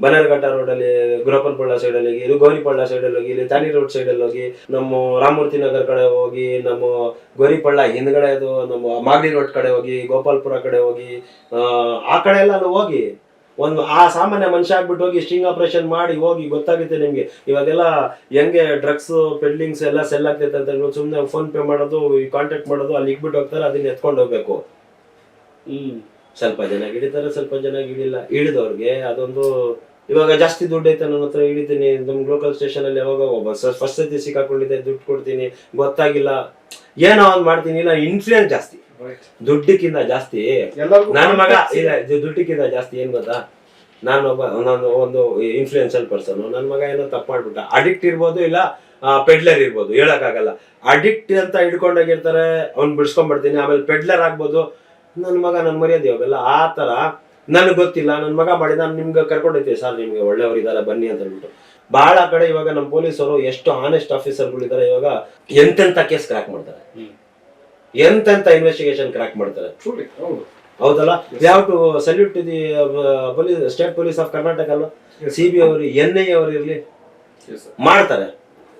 ಬನ್ನೇರಘಟ್ಟ ರೋಡಲ್ಲಿ ಗುರಪ್ಪನಪಳ್ಳ ಸೈಡಲ್ಲಿ ಹೋಗಿ, ಇಲ್ಲಿ ಗೌರಿಪಳ್ಳ ಸೈಡಲ್ಲಿ ಹೋಗಿ, ಇಲ್ಲಿ ತಾನಿ ರೋಡ್ ಸೈಡಲ್ಲಿ ಹೋಗಿ, ನಮ್ಮ ರಾಮಮೂರ್ತಿ ನಗರ್ ಕಡೆ ಹೋಗಿ, ನಮ್ಮ ಗೌರಿಪಳ್ಳ ಹಿಂದ್ಗಡೆ ಅದು ನಮ್ಮ ಮಾಗಡಿ ರೋಡ್ ಕಡೆ ಹೋಗಿ, ಗೋಪಾಲ್ಪುರ ಕಡೆ ಹೋಗಿ, ಆ ಕಡೆ ಎಲ್ಲ ಹೋಗಿ ಒಂದು ಆ ಸಾಮಾನ್ಯ ಮನುಷ್ಯ ಆಗ್ಬಿಟ್ಟು ಹೋಗಿ ಸ್ಟಿಂಗ್ ಆಪರೇಷನ್ ಮಾಡಿ ಹೋಗಿ ಗೊತ್ತಾಗುತ್ತೆ ನಿಮ್ಗೆ. ಇವಾಗೆಲ್ಲ ಹೆಂಗೆ ಡ್ರಗ್ಸ್ ಪೆಡ್ಲಿಂಗ್ಸ್ ಎಲ್ಲ ಸೆಲ್ ಆಗ್ತೈತೆ ಅಂತ ಹೇಳ್ಬಿಟ್ಟು ಸುಮ್ಮನೆ ಫೋನ್ ಪೇ ಮಾಡೋದು, ಕಾಂಟ್ಯಾಕ್ಟ್ ಮಾಡೋದು, ಅಲ್ಲಿ ಇಕ್ಬಿಟ್ಟು ಹೋಗ್ತಾರೆ, ಅದನ್ನ ಎತ್ಕೊಂಡು ಹೋಗ್ಬೇಕು. ಸ್ವಲ್ಪ ಜನ ಹಿಡಿತಾರೆ, ಸ್ವಲ್ಪ ಜನ ಹಿಡಿಲ್ಲ. ಹಿಡಿದವ್ರಿಗೆ ಅದೊಂದು ಇವಾಗ ಜಾಸ್ತಿ ದುಡ್ಡು ಐತೆ ನನ್ನ ಹತ್ರ, ಹಿಡಿತೀನಿ ನಮ್ ಲೋಕಲ್ ಸ್ಟೇಷನ್ ಅಲ್ಲಿ ಯಾವಾಗ ಒಬ್ಬ ಫಸ್ಟ್ ಸತಿ ಸಿಕ್ಕಾಕೊಂಡಿದ್ದೆ, ದುಡ್ಡು ಕೊಡ್ತೀನಿ, ಗೊತ್ತಾಗಿಲ್ಲ, ಏನೋ ಒಂದ್ ಮಾಡ್ತೀನಿ. ಇಲ್ಲ ಇನ್ಫ್ಲೂಯೆನ್ಸ್ ಜಾಸ್ತಿ, ದುಡ್ಡಕ್ಕಿಂತ ಜಾಸ್ತಿ. ನನ್ನ ಮಗ ಇಲ್ಲ, ದುಡ್ಡಕ್ಕಿಂತ ಜಾಸ್ತಿ ಏನ್ ಗೊತ್ತಾ, ನಾನು ಒಂದು ಇನ್ಫ್ಲೂಯೆನ್ಸಲ್ ಪರ್ಸನ್. ನನ್ನ ಮಗ ಏನೋ ತಪ್ಪು ಮಾಡ್ಬಿಟ್ಟ, ಅಡಿಕ್ಟ್ ಇರ್ಬೋದು, ಇಲ್ಲ ಪೆಡ್ಲರ್ ಇರ್ಬೋದು, ಹೇಳಕ್ಕಾಗಲ್ಲ. ಅಡಿಕ್ಟ್ ಅಂತ ಹಿಡ್ಕೊಂಡೋಗಿರ್ತಾರೆ, ಅವ್ನ್ ಬಿಡ್ಸ್ಕೊಂಡ್ಬಿಡ್ತೀನಿ. ಆಮೇಲೆ ಪೆಡ್ಲರ್ ಆಗ್ಬೋದು. ನನ್ನ ಮಗ ನನ್ ಮರ್ಯಾದೆ ಹೋಗಲ್ಲ. ಆ ತರ ನನ್ಗೆ ಗೊತ್ತಿಲ್ಲ, ನನ್ನ ಮಗ ಮಾಡಿ ನಾನು ನಿಮ್ಗೆ ಕರ್ಕೊಂಡೋಗ್ತೀವಿ ಸರ್, ನಿಮ್ಗೆ ಒಳ್ಳೆಯವ್ರು ಇದಾರೆ ಬನ್ನಿ ಅಂತ ಹೇಳ್ಬಿಟ್ಟು. ಬಹಳ ಕಡೆ ಇವಾಗ ನಮ್ಮ ಪೊಲೀಸರು ಎಷ್ಟು ಆನೆಸ್ಟ್ ಆಫೀಸರ್ಗಳಿದ್ದಾರೆ, ಇವಾಗ ಎಂತೆಂತ ಕೇಸ್ ಕ್ರ್ಯಾಕ್ ಮಾಡ್ತಾರೆ, ಎಂತೆಂತ ಇನ್ವೆಸ್ಟಿಗೇಷನ್ ಕ್ರ್ಯಾಕ್ ಮಾಡ್ತಾರೆ. ಹೌದಲ್ಲ? ಯಾವ to salute to the police, state police of Karnataka ಅಲ್ವಾ, CBI ಅವರು, NIA ಅವರು ಇರ್ಲಿ, ಮಾಡ್ತಾರೆ.